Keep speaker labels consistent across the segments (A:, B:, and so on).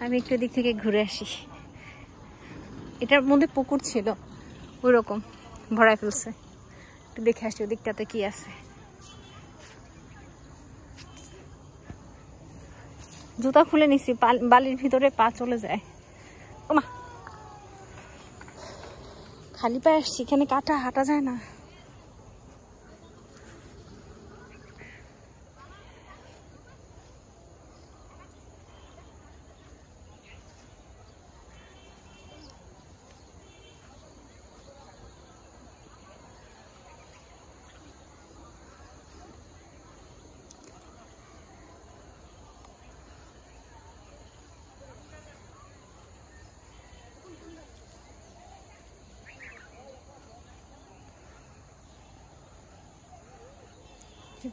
A: আমি একটু দিক থেকে ঘুরে আসি। এটার মধ্যে পুকুর ছিল, ওই রকম ভরায় ফেলছে। একটু দেখে আসি ওদিকটাতে কি আছে। জুতা খুলে নিছি, বালির ভিতরে পা চলে যায়। ওমা, খালি পায়ে আসছি, এখানে কাটা হাঁটা যায় না।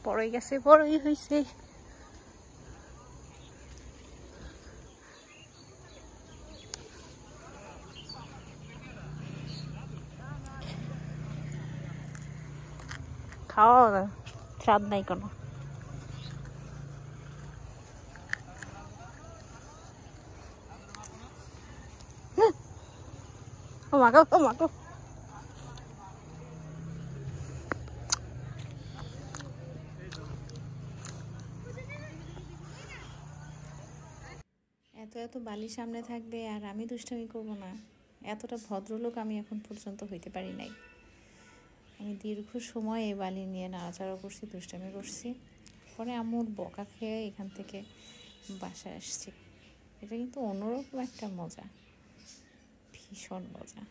A: বড়ই গেছে, বড়ই হয়েছে। খাওয়া স্বাদ নাই কোনো। ও মা গো, ও মা গো। এত এত বালির সামনে থাকবে আর আমি দুষ্টামি করবো না, এতটা ভদ্রলোক আমি এখন পর্যন্ত হইতে পারি নাই। আমি দীর্ঘ সময় এই বালি নিয়ে নাড়াচাড়া করছি, দুষ্টামি করছি, পরে আম্মুর বকা খেয়ে এখান থেকে বাসায় আসছি। এটা কিন্তু অন্যরকম একটা মজা, ভীষণ মজা।